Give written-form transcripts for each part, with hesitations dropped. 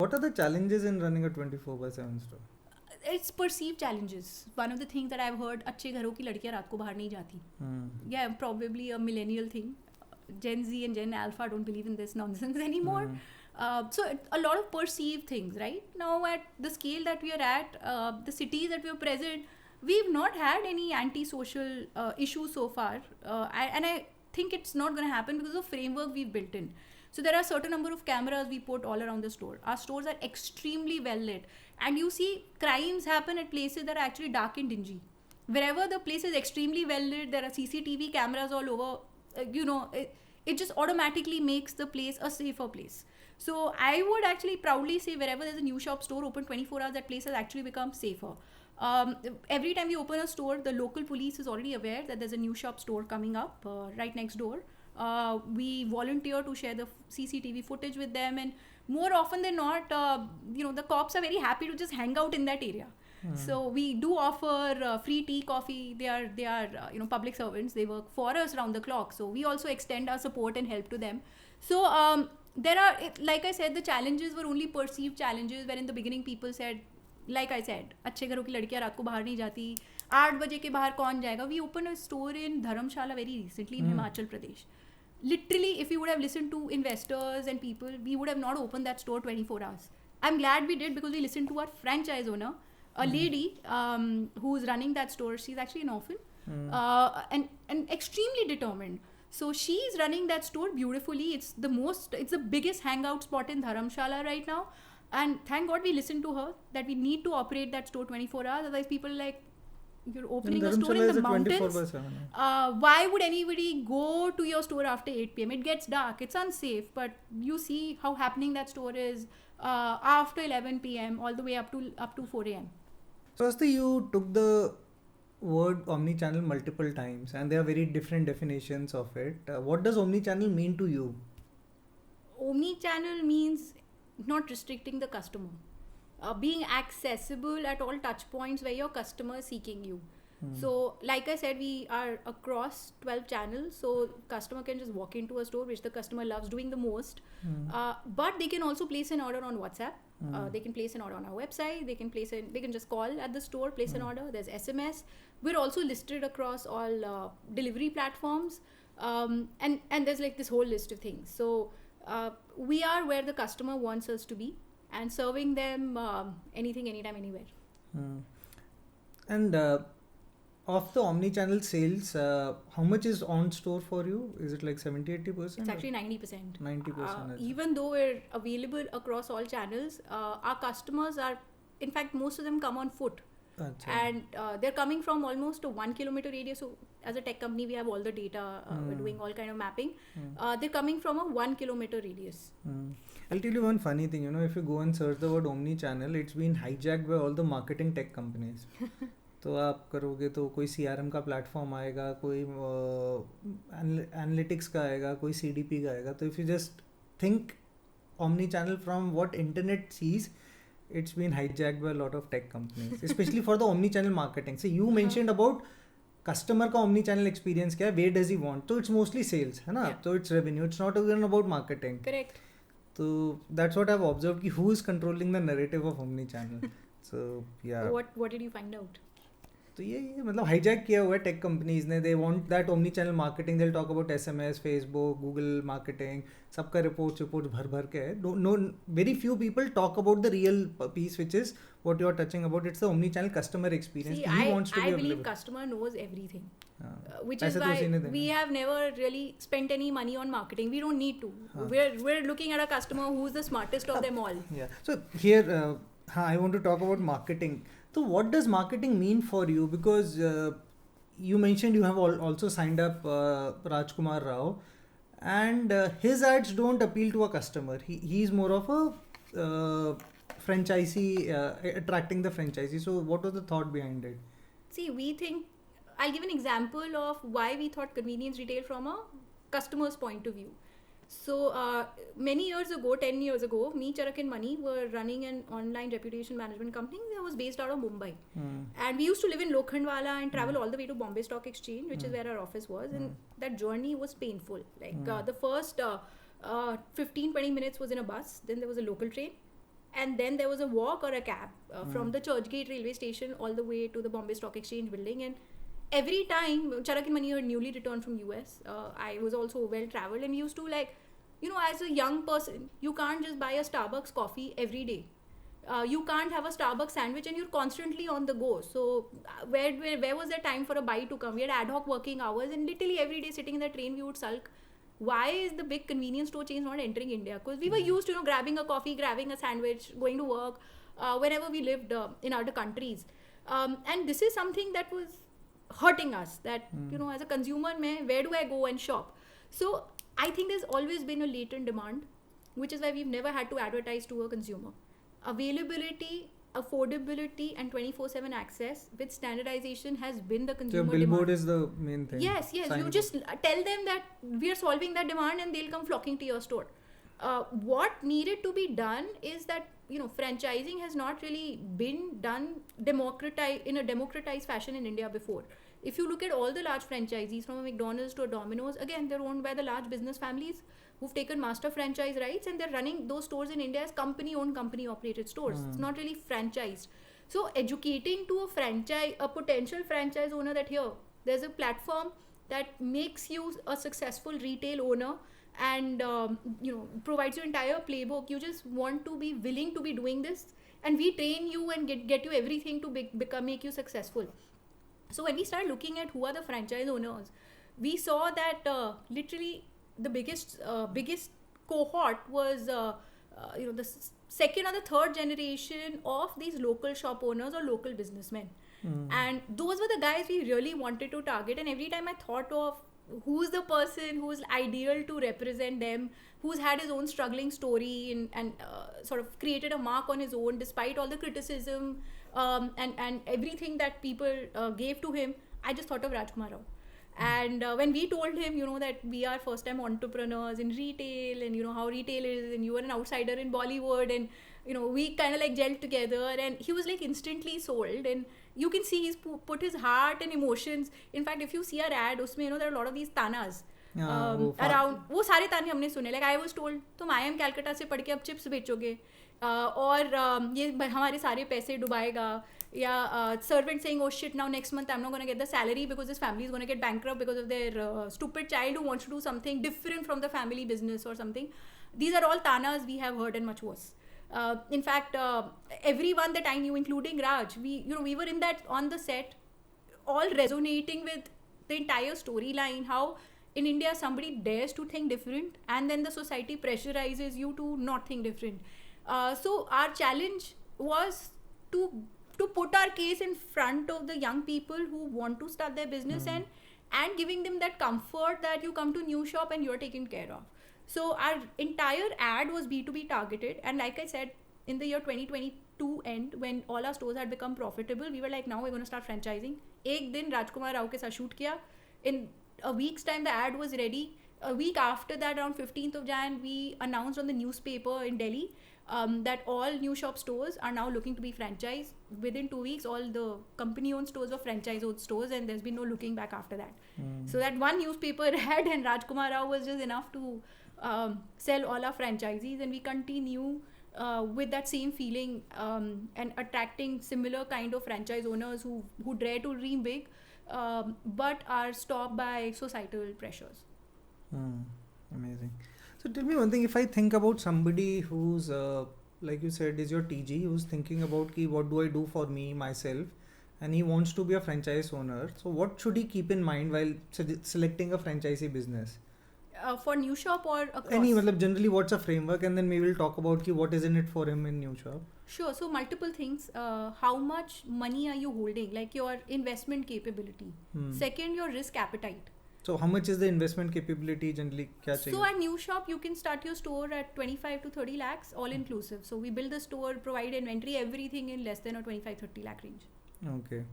What are the challenges in running a 24/7 store? It's perceived challenges. One of the things that I've heard, अच्छे घरों की लड़कियां रात को बाहर नहीं जाती. Yeah, probably a millennial thing. Gen Z and Gen Alpha don't believe in this nonsense anymore. So a lot of perceived things, right? Now at the scale that we are at, the cities that we are present, we've not had any anti-social issues so far. And I think it's not going to happen because of the framework we've built in. So there are certain number of cameras we put all around the store. Our stores are extremely well lit. And you see crimes happen at places that are actually dark and dingy. Wherever the place is extremely well lit, there are CCTV cameras all over. It just automatically makes the place a safer place. So I would actually proudly say wherever there's a new shop store open 24 hours, that place has actually become safer. Every time we open a store, the local police is already aware that there's a new shop store coming up right next door. We volunteer to share the CCTV footage with them, and more often than not, the cops are very happy to just hang out in that area. So we do offer free tea, coffee. They are public servants. They work for us round the clock. So we also extend our support and help to them. So there are, like I said, the challenges were only perceived challenges. Where in the beginning people said, like I said, अच्छे घरों की लड़कियां रात को बाहर नहीं जाती. 8 बजे के बाहर कौन जाएगा? We opened a store in Dharamshala very recently in Himachal Pradesh. Literally, if we would have listened to investors and people, we would have not opened that store 24 hours. I'm glad we did because we listened to our franchise owner, a lady who's running that store. She's actually an orphan and extremely determined. So she's running that store beautifully. It's the biggest hangout spot in Dharamshala right now. And thank God we listened to her that we need to operate that store 24 hours. Otherwise, people are like, you're opening a store in the mountains. Why would anybody go to your store after 8 p.m? It gets dark. It's unsafe. But you see how happening that store is after 11 p.m. all the way up to 4 a.m. Firstly, you took the word omnichannel multiple times, and there are very different definitions of it. What does omnichannel mean to you? Omnichannel means not restricting the customer. Being accessible at all touch points where your customer is seeking you. So like I said, we are across 12 channels, so customer can just walk into a store, which the customer loves doing the most. But they can also place an order on WhatsApp. They can place an order on our website. They can just call at the store, place an order. There's SMS. We're also listed across all delivery platforms, and there's like this whole list of things. So we are where the customer wants us to be, and serving them anything, anytime, anywhere. And of the omni-channel sales, how much is on store for you? Is it like 70-80%? It's actually 90%. 90%. Even though we're available across all channels, our customers are, in fact, most of them come on foot. Achha. And they're coming from almost a 1 kilometer radius. So as a tech company, we have all the data. We're doing all kind of mapping. They're coming from a 1 kilometer radius. I'll tell you one funny thing. If you go and search the word omni-channel, it's been hijacked by all the marketing tech companies. तो आप करोगे तो कोई CRM का platform आएगा, कोई analytics का आएगा, कोई CDP का आएगा. तो if you just think omni-channel from what internet sees, it's been hijacked by a lot of tech companies, especially for the omni-channel marketing. So you mentioned about customer का omni-channel experience क्या है, where does he want? So it's mostly sales, है ना? So it's revenue. It's not even about marketing. Correct. So that's what I've observed. कि who is controlling the narrative of omni-channel? So yeah. What did you find out? तो ये मतलब hijack किया हुआ है tech companies ने. They want that omni channel marketing. They talk about SMS, Facebook, Google marketing. सबका reports भर के है. No very few people talk about the real piece which is what you are touching about. It's the omni channel customer experience. He wants to be available. I believe customer knows everything. Which is why we have never really spent any money on marketing. We don't need to. We're looking at a customer who's the smartest of them all. Yeah. So here I want to talk about marketing. So what does marketing mean for you? Because you mentioned you have also signed up Rajkumar Rao, and his ads don't appeal to a customer. He's more of a franchisee, attracting the franchisee. So what was the thought behind it? See, we think, I'll give an example of why we thought convenience retail from a customer's point of view. So many years ago, 10 years ago, me, Charak and Mani were running an online reputation management company that was based out of Mumbai. And we used to live in Lokhandwala and travel all the way to Bombay Stock Exchange, which is where our office was. And that journey was painful. Like the first 15-20 minutes was in a bus. Then there was a local train. and then there was a walk or a cab from the Churchgate railway station all the way to the Bombay Stock Exchange building. And every time Charak and Mani had newly returned from US, I was also well traveled, and we used to, like, you know, as a young person, you can't just buy a Starbucks coffee every day. You can't have a Starbucks sandwich, and you're constantly on the go. So where was there time for a bite to come? We had ad hoc working hours, and literally every day sitting in the train we would sulk. Why is the big convenience store chains not entering India? Because we were used to, you know, grabbing a coffee, grabbing a sandwich, going to work whenever we lived in other countries. And this is something that was hurting us, that, you know, as a consumer, where do I go and shop? So I think there's always been a latent demand, which is why we've never had to advertise to a consumer. Availability, affordability, and 24/7 access with standardization has been the consumer So billboard demand. is the main thing. Yes, you just tell them that we are solving that demand, and they'll come flocking to your store. What needed to be done is that, you know, franchising has not really been done in a democratized fashion in India before. If you look at all the large franchisees, from a McDonald's to a Domino's, again, they're owned by the large business families who've taken master franchise rights, and they're running those stores in India as company-owned, company-operated stores. It's not really franchised. So educating to a potential franchise owner that here, there's a platform that makes you a successful retail owner, and you know, provides you entire playbook. You just want to be willing to be doing this, and we train you and get you everything to make you successful. So when we started looking at who are the franchise owners, we saw that literally the biggest cohort was you know, the second or the third generation of these local shop owners or local businessmen. And those were the guys we really wanted to target. And every time I thought of who's the person who's ideal to represent them, who's had his own struggling story and sort of created a mark on his own despite all the criticism and everything that people gave to him, I just thought of Rajkumar Rao. And when we told him, you know, that we are first time entrepreneurs in retail, and you know how retail is, and you are an outsider in Bollywood, and you know, we kind of like gelled together, and he was like instantly sold. And you can see he's put his heart and emotions. In fact, if you see our ad, usme, you know, there are a lot of these tanas around. वो सारे ताने हमने सुने. Like I was told, तुम IIM Calcutta से पढ़ के अब चिप्स बेचोगे, और ये हमारे सारे पैसे डुबाएगा. Yeah, servant saying, oh shit, now next month I'm not going to get the salary because this family is going to get bankrupt because of their stupid child who wants to do something different from the family business or something. These are all tanas we have heard, and much worse. In fact, everyone that I knew, including Raj, we were in that on the set, all resonating with the entire storyline. How in India somebody dares to think different, and then the society pressurizes you to not think different. So our challenge was to put our case in front of the young people who want to start their business, and giving them that comfort that you come to New Shop and you're taken care of. So our entire ad was B2B targeted, and like I said, in the year 2022 end, when all our stores had become profitable, we were like, now we're going to start franchising. एक दिन राजकुमार राव के साथ shoot किया. In a week's time, the ad was ready. A week after that, around 15th of Jan, we announced on the newspaper in Delhi that all New Shop stores are now looking to be franchised. Within 2 weeks, all the company-owned stores were franchise-owned stores, and there's been no looking back after that. So that one newspaper ad and Rajkumar Rao was just enough to sell all our franchisees, and we continue with that same feeling and attracting similar kind of franchise owners who dare to dream big, but are stopped by societal pressures. Amazing. So tell me one thing, if I think about somebody who's like you said is your TG, who's thinking about what do I do for me myself, and he wants to be a franchise owner, so what should he keep in mind while selecting a franchisee business? For New Shop or across? Any, generally what's a framework, and then maybe we'll talk about what is in it for him in New Shop. Sure. So multiple things. How much money are you holding? Like your investment capability. Second, your risk appetite. So how much is the investment capability generally? So at New Shop, you can start your store at 25 to 30 lakhs, all inclusive. So we build the store, provide inventory, everything in less than a 25-30 lakh range. Okay.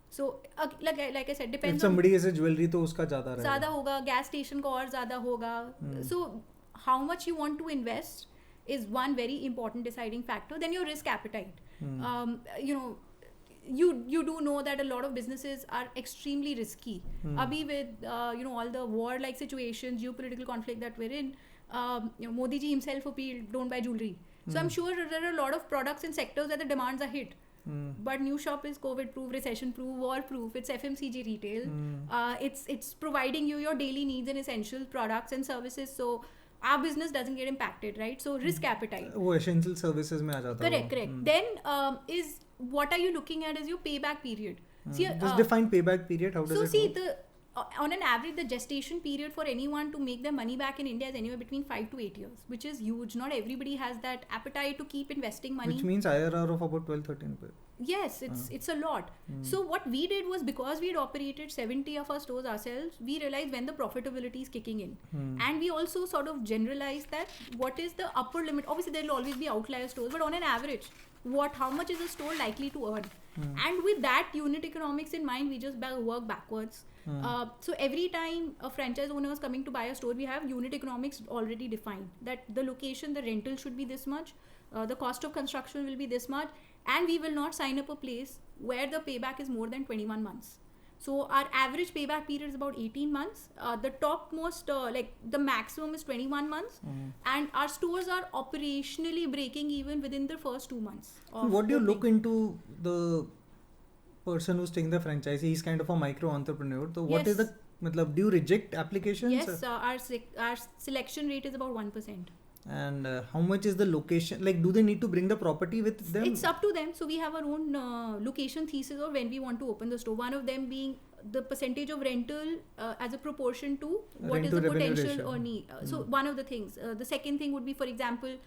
So like I said, depends. If somebody is a jewelry, तो उसका ज़्यादा रहेगा. ज़्यादा होगा, gas station को और ज़्यादा होगा. So how much you want to invest is one very important deciding factor. Then your risk appetite. You know, you do know that a lot of businesses are extremely risky. Abhi with you know, all the war-like situations, geopolitical conflict that we're in, you know, Modi ji himself appealed, don't buy jewelry. So I'm sure there are a lot of products and sectors where the demands are hit. But New Shop is COVID proof, recession proof, war proof. It's FMCG retail. It's providing you your daily needs and essential products and services. So our business doesn't get impacted, right? So risk appetite. वो essential services में आ जाता है. Correct. Then is what are you looking at is your payback period. See, just define payback period. How does it work? On an average, the gestation period for anyone to make their money back in India is anywhere between 5 to 8 years, which is huge. Not everybody has that appetite to keep investing money. Which means IRR of about 12-13%. Yes, it's a lot. So what we did was, because we had operated 70 of our stores ourselves, we realized when the profitability is kicking in. And we also sort of generalized that what is the upper limit. Obviously, there will always be outlier stores, but on an average, how much is a store likely to earn? And with that unit economics in mind, we just work backwards. So every time a franchise owner is coming to buy a store, we have unit economics already defined, that the location, the rental should be this much, the cost of construction will be this much, and we will not sign up a place where the payback is more than 21 months. So our average payback period is about 18 months. The topmost, the maximum is 21 months. And our stores are operationally breaking even within the first 2 months. What do you look into the person who's taking the franchise? He's kind of a micro entrepreneur. So what is the, do you reject applications? Yes, our selection rate is about 1%. And how much is the location? Like, do they need to bring the property with them? It's up to them. So we have our own location thesis of when we want to open the store. One of them being the percentage of rental as a proportion to what is the potential earning. So one of the things. The second thing would be, for example,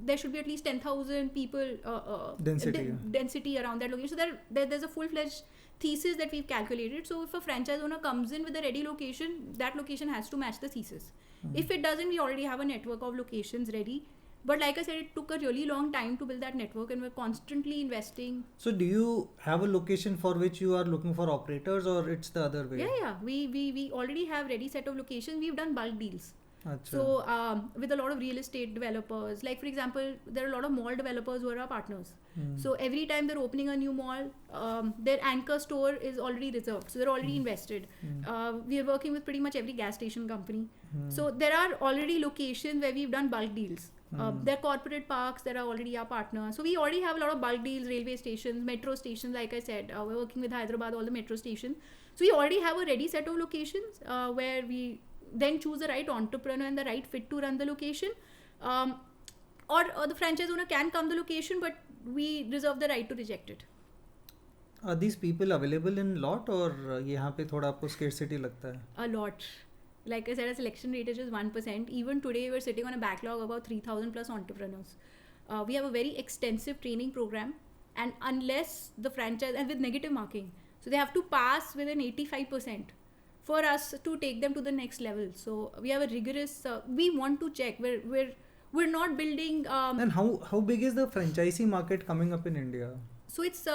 there should be at least 10,000 people density around that location. So there's a full-fledged thesis that we've calculated. So if a franchise owner comes in with a ready location, that location has to match the thesis. If it doesn't, we already have a network of locations ready. But like I said, it took a really long time to build that network, and we're constantly investing. So do you have a location for which you are looking for operators, or it's the other way? Yeah. We already have ready set of locations. We've done bulk deals. So with a lot of real estate developers, like for example, there are a lot of mall developers who are our partners. So every time they're opening a new mall, their anchor store is already reserved. So they're already invested. We are working with pretty much every gas station company. So there are already locations where we've done bulk deals. There are corporate parks that are already our partners. So we already have a lot of bulk deals, railway stations, metro stations. Like I said, we're working with Hyderabad, all the metro stations. So we already have a ready set of locations where we then choose the right entrepreneur and the right fit to run the location, or the franchise owner can come the location, but we reserve the right to reject it. Are these people available in lot, or यहाँ पे थोड़ा आपको scarcity लगता है? A lot. Like I said, our selection rate is just 1%. Even today, we're sitting on a backlog of about 3,000 plus entrepreneurs. We have a very extensive training program, and unless the franchise, and with negative marking, so they have to pass with an 85%. For us to take them to the next level. So we have a rigorous, we want to check, we're not building. And how big is the franchisee market coming up in India? So it's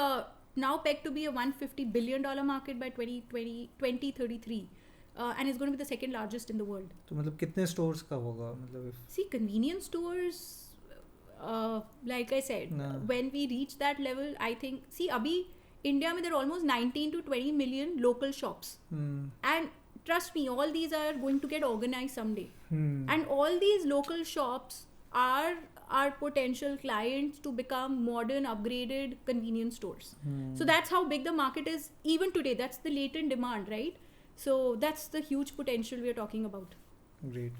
now pegged to be a $150 billion market by 2033. And it's going to be the second largest in the world. So मतलब कितने stores का होगा? See, convenience stores, like I said, when we reach that level, I think, abhi India में there are almost 19 to 20 million local shops. And trust me, all these are going to get organized someday. And all these local shops are our potential clients to become modern, upgraded convenience stores. So that's how big the market is even today. That's the latent demand, right? So that's the huge potential we are talking about. Great.